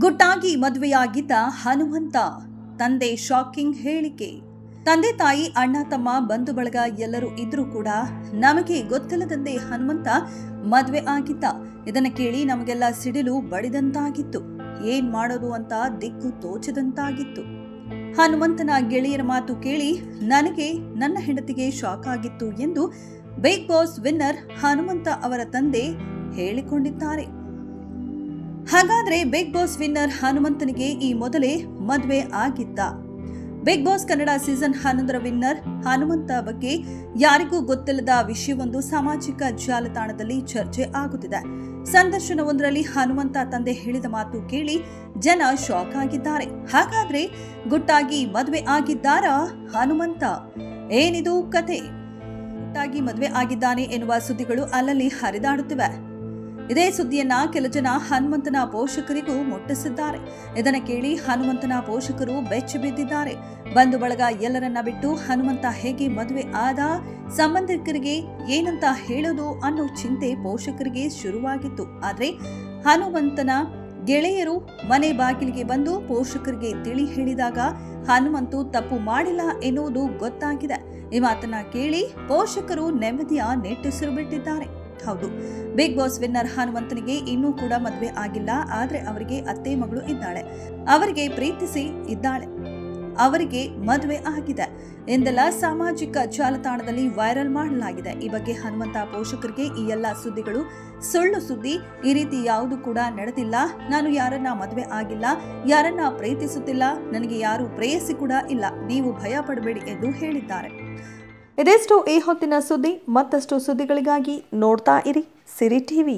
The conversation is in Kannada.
ಗುಟ್ಟಾಗಿ ಮದುವೆಯಾಗಿದ್ದ ಹನುಮಂತ. ತಂದೆ ಶಾಕಿಂಗ್ ಹೇಳಿಕೆ. ತಂದೆ ತಾಯಿ ಅಣ್ಣ ತಮ್ಮ ಬಂಧು ಬಳಗ ಎಲ್ಲರೂ ಇದ್ರೂ ಕೂಡ ನಮಗೆ ಗೊತ್ತಿಲ್ಲದಂತೆ ಹನುಮಂತ ಮದುವೆ ಆಗಿದ್ದ. ಇದನ್ನು ಕೇಳಿ ನಮಗೆಲ್ಲ ಸಿಡಿಲು ಬಡಿದಂತಾಗಿತ್ತು. ಏನ್ ಮಾಡೋದು ಅಂತ ದಿಕ್ಕು ತೋಚದಂತಾಗಿತ್ತು. ಹನುಮಂತನ ಗೆಳೆಯರ ಮಾತು ಕೇಳಿ ನನಗೆ ನನ್ನ ಹೆಂಡತಿಗೆ ಶಾಕ್ ಆಗಿತ್ತು ಎಂದು ಬಿಗ್ ಬಾಸ್ ವಿನ್ನರ್ ಹನುಮಂತ ಅವರ ತಂದೆ ಹೇಳಿಕೊಂಡಿದ್ದಾರೆ. ಹಾಗಾದ್ರೆ ಬಿಗ್ ಬಾಸ್ ವಿನ್ನರ್ ಹನುಮಂತನಿಗೆ ಈ ಮೊದಲೇ ಮದುವೆ ಆಗಿದ್ದ? ಬಿಗ್ ಬಾಸ್ ಕನ್ನಡ ಸೀಸನ್ 11ರ ವಿನ್ನರ್ ಹನುಮಂತ ಬಗ್ಗೆ ಯಾರಿಗೂ ಗೊತ್ತಿಲ್ಲದ ವಿಷಯವೊಂದು ಸಾಮಾಜಿಕ ಜಾಲತಾಣದಲ್ಲಿ ಚರ್ಚೆ ಆಗುತ್ತಿದೆ. ಸಂದರ್ಶನವೊಂದರಲ್ಲಿ ಹನುಮಂತ ತಂದೆ ಹೇಳಿದ ಮಾತು ಕೇಳಿ ಜನ ಶಾಕ್ ಆಗಿದ್ದಾರೆ. ಹಾಗಾದ್ರೆ ಗುಟ್ಟಾಗಿ ಮದುವೆ ಆಗಿದ್ದಾರಾ ಹನುಮಂತ? ಏನಿದು ಕತೆ? ಗುಟ್ಟಾಗಿ ಮದುವೆ ಆಗಿದ್ದಾನೆ ಎನ್ನುವ ಸುದ್ದಿಗಳು ಅಲ್ಲಲ್ಲಿ ಹರಿದಾಡುತ್ತಿವೆ. ಇದೇ ಸುದ್ದಿಯನ್ನ ಕೆಲ ಜನ ಹನುಮಂತನ ಪೋಷಕರಿಗೂ ಮುಟ್ಟಿಸಿದ್ದಾರೆ. ಇದನ್ನು ಕೇಳಿ ಹನುಮಂತನ ಪೋಷಕರು ಬೆಚ್ಚಿ ಬಿದ್ದಿದ್ದಾರೆ. ಬಂಧು ಬಳಗ ಎಲ್ಲರನ್ನ ಬಿಟ್ಟು ಹನುಮಂತ ಹೇಗೆ ಮದುವೆ ಆದ, ಸಂಬಂಧಿಕರಿಗೆ ಏನಂತ ಹೇಳೋದು ಅನ್ನೋ ಚಿಂತೆ ಪೋಷಕರಿಗೆ ಶುರುವಾಗಿತ್ತು. ಆದ್ರೆ ಹನುಮಂತನ ಗೆಳೆಯರು ಮನೆ ಬಾಗಿಲಿಗೆ ಬಂದು ಪೋಷಕರಿಗೆ ತಿಳಿ ಹೇಳಿದಾಗ ಹನುಮಂತು ತಪ್ಪು ಮಾಡಿಲ್ಲ ಎನ್ನುವುದು ಗೊತ್ತಾಗಿದೆ. ಈ ಮಾತನ್ನ ಕೇಳಿ ಪೋಷಕರು ನೆಮ್ಮದಿಯ ನಿಟ್ಟುಸಿರು ಬಿಟ್ಟಿದ್ದಾರೆ. ಹೌದು, ಬಿಗ್ ಬಾಸ್ ವಿನ್ನರ್ ಹನುಮಂತನಿಗೆ ಇನ್ನೂ ಕೂಡ ಮದುವೆ ಆಗಿಲ್ಲ. ಆದ್ರೆ ಅವರಿಗೆ ಅತ್ತೆ ಮಗಳು ಇದ್ದಾಳೆ, ಅವರಿಗೆ ಪ್ರೀತಿಸಿ ಇದ್ದಾಳೆ, ಅವರಿಗೆ ಮದುವೆ ಆಗಿದೆ ಎಂದೆಲ್ಲ ಸಾಮಾಜಿಕ ಜಾಲತಾಣದಲ್ಲಿ ವೈರಲ್ ಮಾಡಲಾಗಿದೆ. ಈ ಬಗ್ಗೆ ಹನುಮಂತ ಪೋಷಕರಿಗೆ ಈ ಎಲ್ಲ ಸುದ್ದಿಗಳು ಸುಳ್ಳು ಸುದ್ದಿ, ಈ ರೀತಿ ಯಾವುದು ಕೂಡ ನಡೆದಿಲ್ಲ, ನಾನು ಯಾರನ್ನ ಮದುವೆ ಆಗಿಲ್ಲ, ಯಾರನ್ನ ಪ್ರೀತಿಸುತ್ತಿಲ್ಲ, ನನಗೆ ಯಾರು ಪ್ರೇಯಸಿ ಕೂಡ ಇಲ್ಲ, ನೀವು ಭಯ ಪಡಬೇಡಿ ಎಂದು ಹೇಳಿದ್ದಾರೆ. ಇದಿಷ್ಟು ಈ ಹೊತ್ತಿನ ಸುದ್ದಿ. ಮತ್ತಷ್ಟು ಸುದ್ದಿಗಳಿಗಾಗಿ ನೋಡ್ತಾ ಇರಿ ಸಿರಿ ಟಿವಿ.